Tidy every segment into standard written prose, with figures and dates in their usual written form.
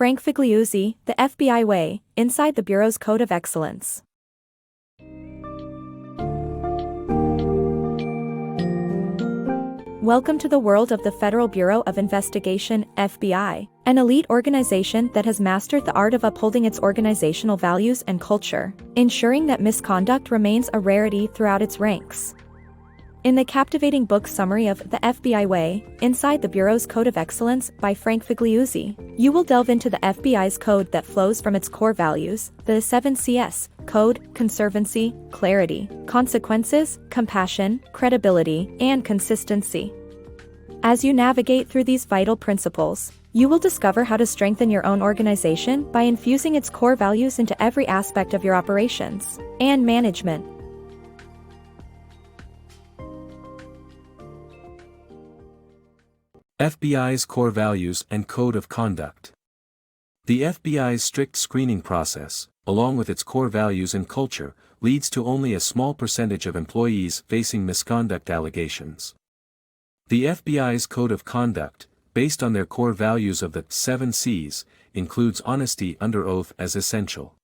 Frank Figliuzzi, The FBI Way, Inside the Bureau's Code of Excellence. Welcome to the world of the Federal Bureau of Investigation, FBI, an elite organization that has mastered the art of upholding its organizational values and culture, ensuring that misconduct remains a rarity throughout its ranks. In the captivating book summary of The FBI Way, Inside the Bureau's Code of Excellence by Frank Figliuzzi, you will delve into the FBI's code that flows from its core values, the 7Cs, code, conservancy, clarity, consequences, compassion, credibility, and consistency. As you navigate through these vital principles, you will discover how to strengthen your own organization by infusing its core values into every aspect of your operations and management. FBI's core values and code of conduct. The FBI's strict screening process, along with its core values and culture, leads to only a small percentage of employees facing misconduct allegations. The FBI's code of conduct, based on their core values of the 7 Cs, includes honesty under oath as essential.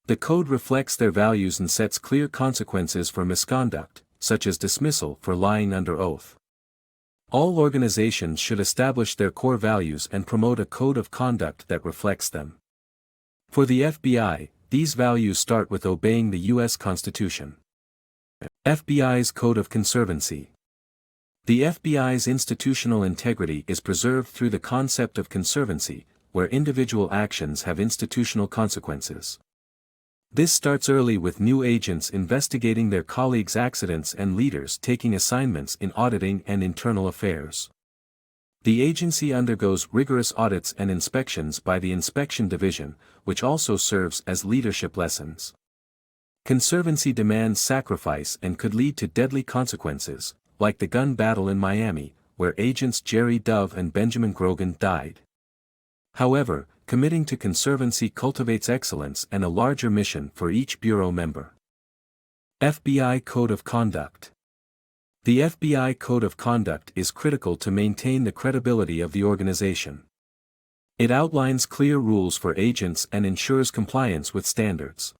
The code reflects their values and sets clear consequences for misconduct, such as dismissal for lying under oath. All organizations should establish their core values and promote a code of conduct that reflects them. For the FBI, these values start with obeying the U.S. Constitution. FBI's Code of Conservancy. The FBI's institutional integrity is preserved through the concept of conservancy, where individual actions have institutional consequences. This starts early with new agents investigating their colleagues' accidents and leaders taking assignments in auditing and internal affairs. The agency undergoes rigorous audits and inspections by the Inspection Division, which also serves as leadership lessons. Conservancy demands sacrifice and could lead to deadly consequences, like the gun battle in Miami, where agents Jerry Dove and Benjamin Grogan died. However, committing to conservancy cultivates excellence and a larger mission for each bureau member. FBI Code of Conduct. The FBI Code of Conduct is critical to maintain the credibility of the organization. It outlines clear rules for agents and ensures compliance with standards.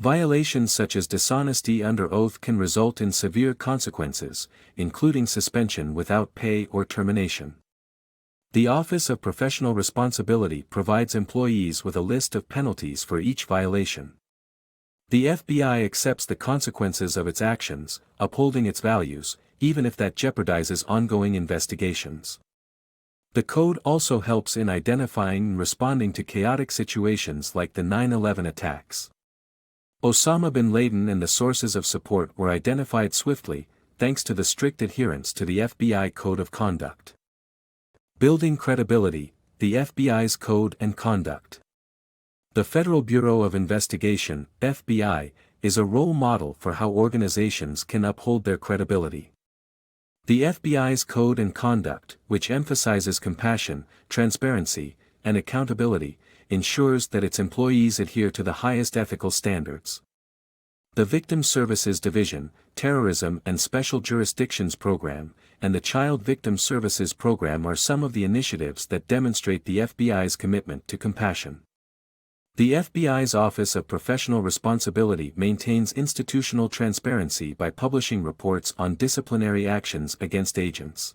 Violations such as dishonesty under oath can result in severe consequences, including suspension without pay or termination. The Office of Professional Responsibility provides employees with a list of penalties for each violation. The FBI accepts the consequences of its actions, upholding its values, even if that jeopardizes ongoing investigations. The code also helps in identifying and responding to chaotic situations like the 9/11 attacks. Osama bin Laden and the sources of support were identified swiftly, thanks to the strict adherence to the FBI Code of Conduct. Building credibility, the FBI's Code and Conduct. The Federal Bureau of Investigation, FBI, is a role model for how organizations can uphold their credibility. The FBI's Code and Conduct, which emphasizes compassion, transparency, and accountability, ensures that its employees adhere to the highest ethical standards. The Victim Services Division, Terrorism and Special Jurisdictions Program, and the Child Victim Services Program are some of the initiatives that demonstrate the FBI's commitment to compassion. The FBI's Office of Professional Responsibility maintains institutional transparency by publishing reports on disciplinary actions against agents.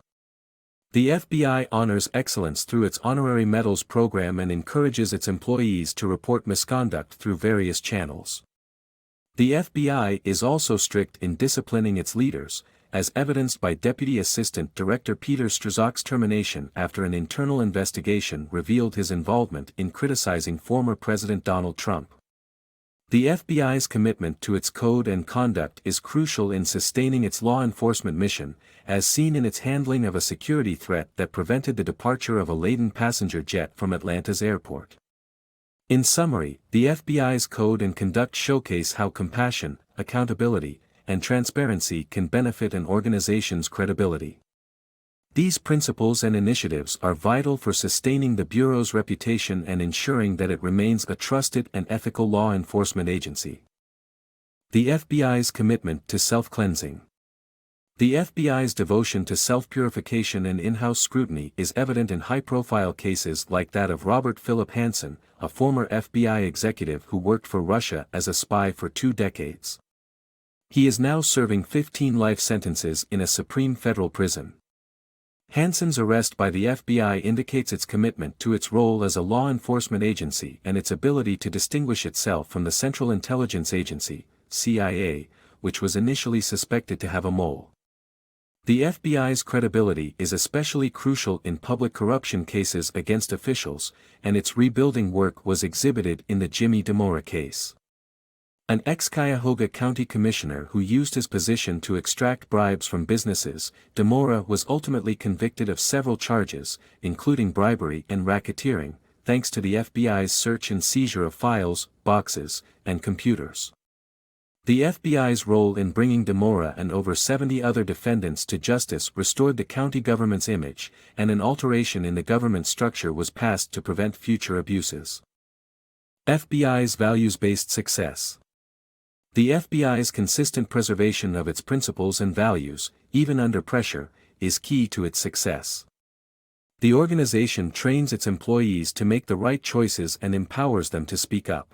The FBI honors excellence through its Honorary Medals program and encourages its employees to report misconduct through various channels. The FBI is also strict in disciplining its leaders, as evidenced by Deputy Assistant Director Peter Strzok's termination after an internal investigation revealed his involvement in criticizing former President Donald Trump. The FBI's commitment to its code and conduct is crucial in sustaining its law enforcement mission, as seen in its handling of a security threat that prevented the departure of a laden passenger jet from Atlanta's airport. In summary, the FBI's code and conduct showcase how compassion, accountability, and transparency can benefit an organization's credibility. These principles and initiatives are vital for sustaining the Bureau's reputation and ensuring that it remains a trusted and ethical law enforcement agency. The FBI's commitment to self-cleansing. The FBI's devotion to self-purification and in-house scrutiny is evident in high-profile cases like that of Robert Philip Hansen, a former FBI executive who worked for Russia as a spy for 2 decades. He is now serving 15 life sentences in a Supreme Federal Prison. Hansen's arrest by the FBI indicates its commitment to its role as a law enforcement agency and its ability to distinguish itself from the Central Intelligence Agency, CIA, which was initially suspected to have a mole. The FBI's credibility is especially crucial in public corruption cases against officials, and its rebuilding work was exhibited in the Jimmy DeMora case. An ex-Cuyahoga County commissioner who used his position to extract bribes from businesses, DeMora was ultimately convicted of several charges, including bribery and racketeering, thanks to the FBI's search and seizure of files, boxes, and computers. The FBI's role in bringing DeMora and over 70 other defendants to justice restored the county government's image, and an alteration in the government structure was passed to prevent future abuses. FBI's values-based success. The FBI's consistent preservation of its principles and values, even under pressure, is key to its success. The organization trains its employees to make the right choices and empowers them to speak up.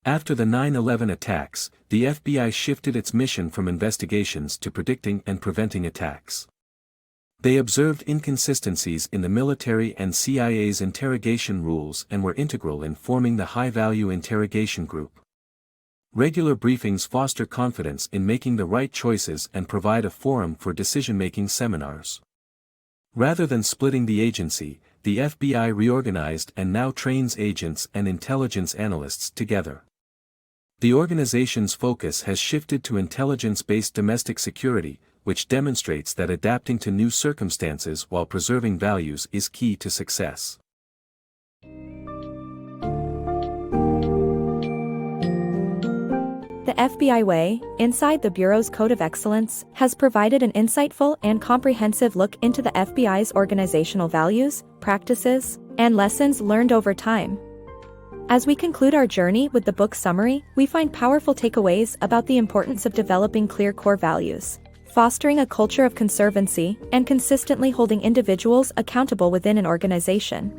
After the 9/11 attacks, the FBI shifted its mission from investigations to predicting and preventing attacks. They observed inconsistencies in the military and CIA's interrogation rules and were integral in forming the High-Value Interrogation Group. Regular briefings foster confidence in making the right choices and provide a forum for decision-making seminars. Rather than splitting the agency, the FBI reorganized and now trains agents and intelligence analysts together. The organization's focus has shifted to intelligence-based domestic security, which demonstrates that adapting to new circumstances while preserving values is key to success. The FBI Way, Inside the Bureau's Code of Excellence, has provided an insightful and comprehensive look into the FBI's organizational values, practices, and lessons learned over time. As we conclude our journey with the book summary, we find powerful takeaways about the importance of developing clear core values, fostering a culture of conservancy, and consistently holding individuals accountable within an organization.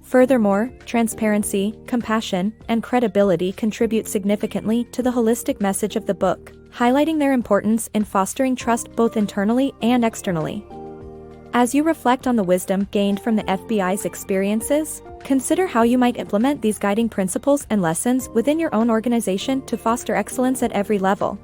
Furthermore, transparency, compassion, and credibility contribute significantly to the holistic message of the book, highlighting their importance in fostering trust both internally and externally. As you reflect on the wisdom gained from the FBI's experiences, consider how you might implement these guiding principles and lessons within your own organization to foster excellence at every level.